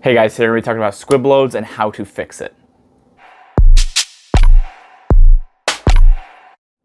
Hey guys, today we're going to be talking about squib loads and how to fix it.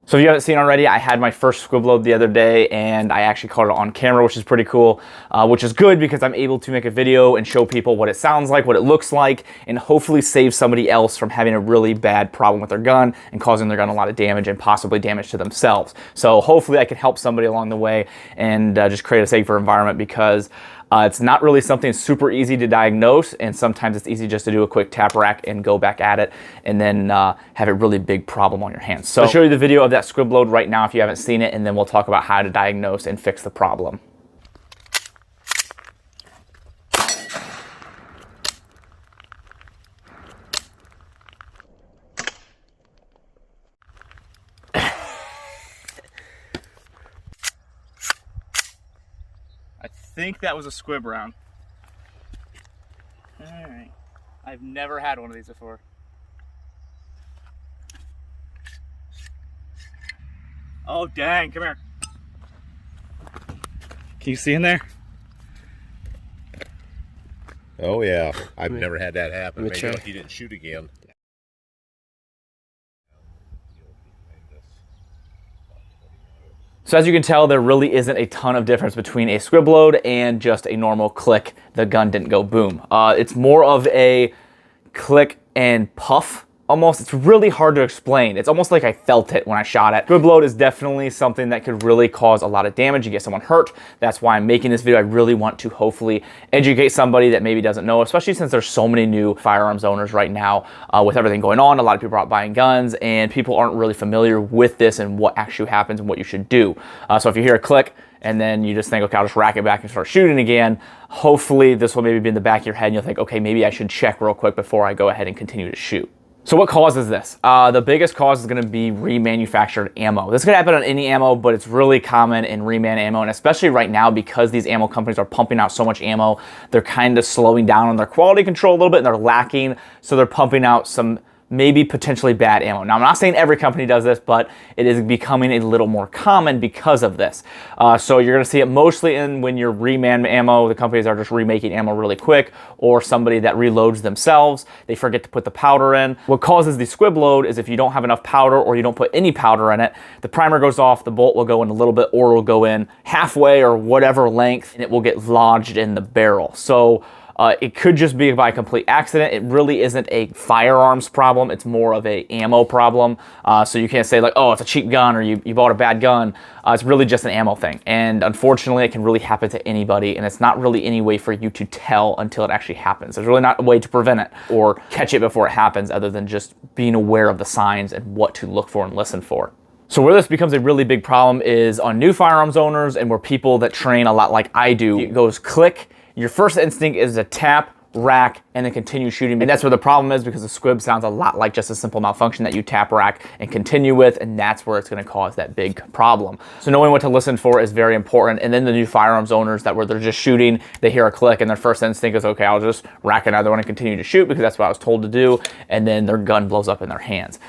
So if you haven't seen already, I had my first squib load the other day and I actually caught it on camera, which is pretty cool, which is good because I'm able to make a video and show people what it sounds like, what it looks like, and hopefully save somebody else from having a really bad problem with their gun and causing their gun a lot of damage and possibly damage to themselves. So hopefully I can help somebody along the way and just create a safer environment because it's not really something super easy to diagnose, and sometimes it's easy just to do a quick tap rack and go back at it and then have a really big problem on your hands. So I'll show you the video of that squib load right now if you haven't seen it, and then we'll talk about how to diagnose and fix the problem. I think that was a squib round. All right. I've never had one of these before. Oh, dang. Come here. Can you see in there? Oh, yeah. I've never had that happen. Maybe like you didn't shoot again. So as you can tell, there really isn't a ton of difference between a squib load and just a normal click. The gun didn't go boom. It's more of a click and puff almost. It's really hard to explain. It's almost like I felt it when I shot it. Squib load is definitely something that could really cause a lot of damage. You get someone hurt. That's why I'm making this video. I really want to hopefully educate somebody that maybe doesn't know, especially since there's so many new firearms owners right now with everything going on. A lot of people are out buying guns and people aren't really familiar with this and what actually happens and what you should do. So if you hear a click and then you just think, okay, I'll just rack it back and start shooting again, hopefully this will maybe be in the back of your head and you'll think, okay, maybe I should check real quick before I go ahead and continue to shoot. So what causes this? The biggest cause is going to be remanufactured ammo. This could happen on any ammo, but it's really common in reman ammo, and especially right now because these ammo companies are pumping out so much ammo, they're kind of slowing down on their quality control a little bit and they're lacking, so they're pumping out some maybe potentially bad ammo. Now, I'm not saying every company does this, but it is becoming a little more common because of this. So you're gonna see it mostly in when you're reman ammo, the companies are just remaking ammo really quick, or somebody that reloads themselves, they forget to put the powder in. What causes the squib load is if you don't have enough powder or you don't put any powder in it, the primer goes off, the bolt will go in a little bit, or it will go in halfway or whatever length, and it will get lodged in the barrel. So it could just be by complete accident. It really isn't a firearms problem. It's more of a ammo problem. So you can't say like, oh, it's a cheap gun or you bought a bad gun. It's really just an ammo thing. And unfortunately, it can really happen to anybody. And it's not really any way for you to tell until it actually happens. There's really not a way to prevent it or catch it before it happens other than just being aware of the signs and what to look for and listen for. So where this becomes a really big problem is on new firearms owners and where people that train a lot like I do, it goes click. Your first instinct is to tap, rack, and then continue shooting. And that's where the problem is because the squib sounds a lot like just a simple malfunction that you tap, rack, and continue with, and that's where it's gonna cause that big problem. So knowing what to listen for is very important. And then the new firearms owners that where they're just shooting, they hear a click and their first instinct is, okay, I'll just rack another one and continue to shoot because that's what I was told to do. And then their gun blows up in their hands.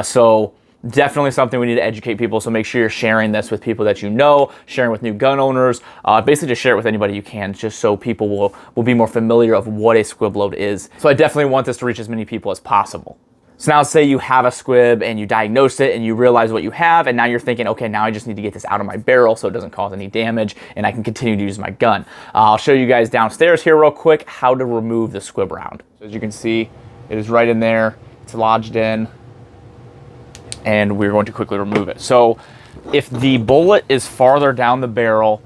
So definitely something we need to educate people, so make sure you're sharing this with people that you know, sharing with new gun owners, basically just share it with anybody you can, just so people will be more familiar of what a squib load is. So I definitely want this to reach as many people as possible. So now say you have a squib and you diagnose it and you realize what you have, and now you're thinking, okay, now I just need to get this out of my barrel so it doesn't cause any damage and I can continue to use my gun. I'll show you guys downstairs here real quick how to remove the squib round. So as you can see, it is right in there, it's lodged in, and we're going to quickly remove it. So if the bullet is farther down the barrel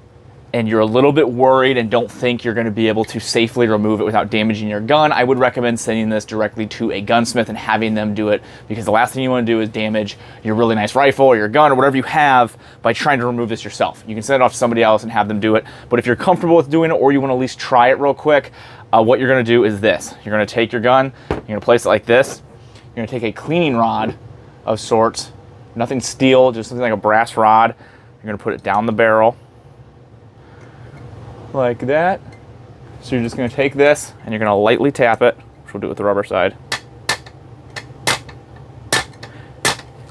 and you're a little bit worried and don't think you're going to be able to safely remove it without damaging your gun, I would recommend sending this directly to a gunsmith and having them do it, because the last thing you want to do is damage your really nice rifle or your gun or whatever you have by trying to remove this yourself. You can send it off to somebody else and have them do it, but if you're comfortable with doing it or you want to at least try it real quick, what you're going to do is this. You're going to take your gun, you're going to place it like this, you're going to take a cleaning rod of sorts, nothing steel, just something like a brass rod. You're gonna put it down the barrel like that. So you're just gonna take this and you're gonna lightly tap it, which we'll do with the rubber side.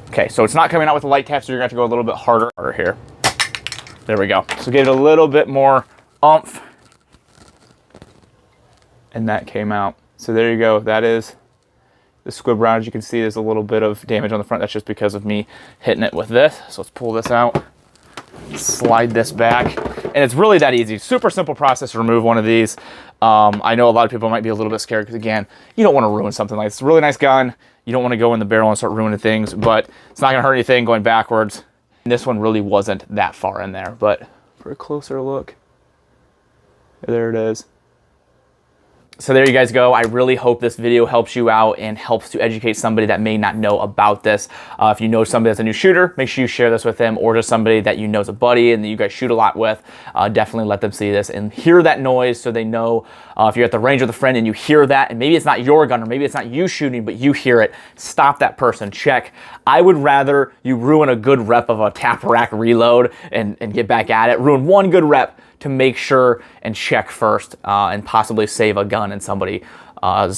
Okay, so it's not coming out with a light tap, so you're gonna have to go a little bit harder here. There we go. So get it a little bit more oomph and that came out. So there you go. That is the squib round. As you can see, there's a little bit of damage on the front. That's just because of me hitting it with this. So let's pull this out, slide this back, and it's really that easy. Super simple process to remove one of these. I know a lot of people might be a little bit scared because, again, you don't want to ruin something like this. It's a really nice gun. You don't want to go in the barrel and start ruining things, but it's not going to hurt anything going backwards. And this one really wasn't that far in there, but for a closer look, there it is. So there you guys go. I really hope this video helps you out and helps to educate somebody that may not know about this. If you know somebody that's a new shooter, make sure you share this with them, or just somebody that you know is a buddy and that you guys shoot a lot with. Definitely let them see this and hear that noise so they know if you're at the range with a friend and you hear that, and maybe it's not your gun or maybe it's not you shooting, but you hear it, stop that person, check. I would rather you ruin a good rep of a tap rack reload and get back at it, ruin one good rep to make sure and check first and possibly save a gun in somebody's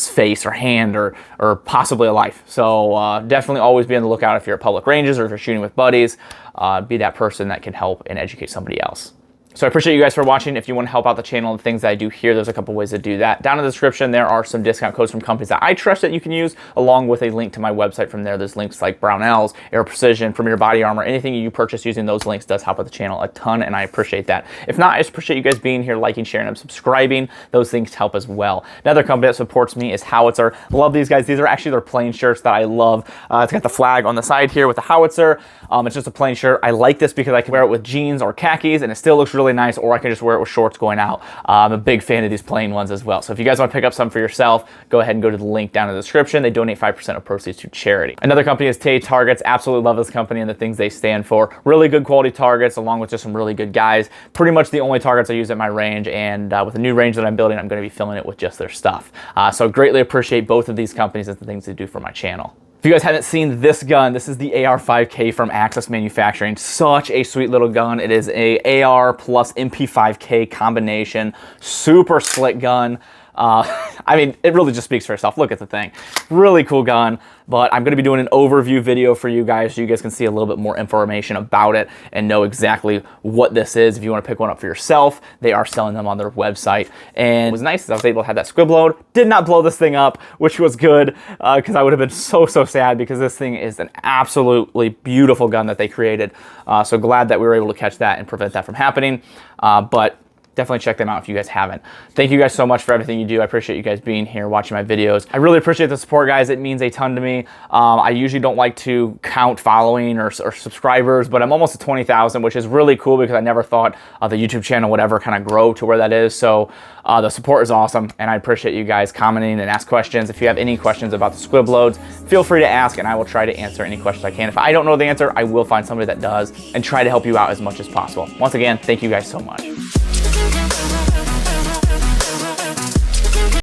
face or hand or possibly a life. So definitely always be on the lookout if you're at public ranges or if you're shooting with buddies. Be that person that can help and educate somebody else. So I appreciate you guys for watching. If you want to help out the channel and the things that I do here, there's a couple ways to do that. Down in the description, there are some discount codes from companies that I trust that you can use, along with a link to my website from there. There's links like Brownells, Air Precision, Premier Body Armor. Anything you purchase using those links does help out the channel a ton, and I appreciate that. If not, I just appreciate you guys being here, liking, sharing, and subscribing. Those things help as well. Another company that supports me is Howitzer. Love these guys. These are actually their plain shirts that I love. It's got the flag on the side here with the Howitzer. It's just a plain shirt. I like this because I can wear it with jeans or khakis, and it still looks really nice, or I can just wear it with shorts going out. I'm a big fan of these plain ones as well. So if you guys want to pick up some for yourself, go ahead and go to the link down in the description. They donate 5% of proceeds to charity. Another company is Tay Targets. Absolutely love this company and the things they stand for. Really good quality targets, along with just some really good guys. Pretty much the only targets I use at my range, and with the new range that I'm building, I'm going to be filling it with just their stuff. So greatly appreciate both of these companies and the things they do for my channel. If you guys haven't seen this gun, this is the AR-5K from Axis Manufacturing. Such a sweet little gun. It is a AR plus MP5K combination. Super slick gun. I mean, it really just speaks for itself. Look at the thing. Really cool gun, but I'm going to be doing an overview video for you guys so you guys can see a little bit more information about it and know exactly what this is. If you want to pick one up for yourself, they are selling them on their website. And it was nice that I was able to have that squib load. Did not blow this thing up, which was good because I would have been so sad because this thing is an absolutely beautiful gun that they created. So glad that we were able to catch that and prevent that from happening. But definitely check them out if you guys haven't. Thank you guys so much for everything you do. I appreciate you guys being here, watching my videos. I really appreciate the support, guys. It means a ton to me. I usually don't like to count following or subscribers, but I'm almost at 20,000, which is really cool because I never thought the YouTube channel would ever kind of grow to where that is. So the support is awesome, and I appreciate you guys commenting and ask questions. If you have any questions about the squib loads, feel free to ask, and I will try to answer any questions I can. If I don't know the answer, I will find somebody that does and try to help you out as much as possible. Once again, thank you guys so much.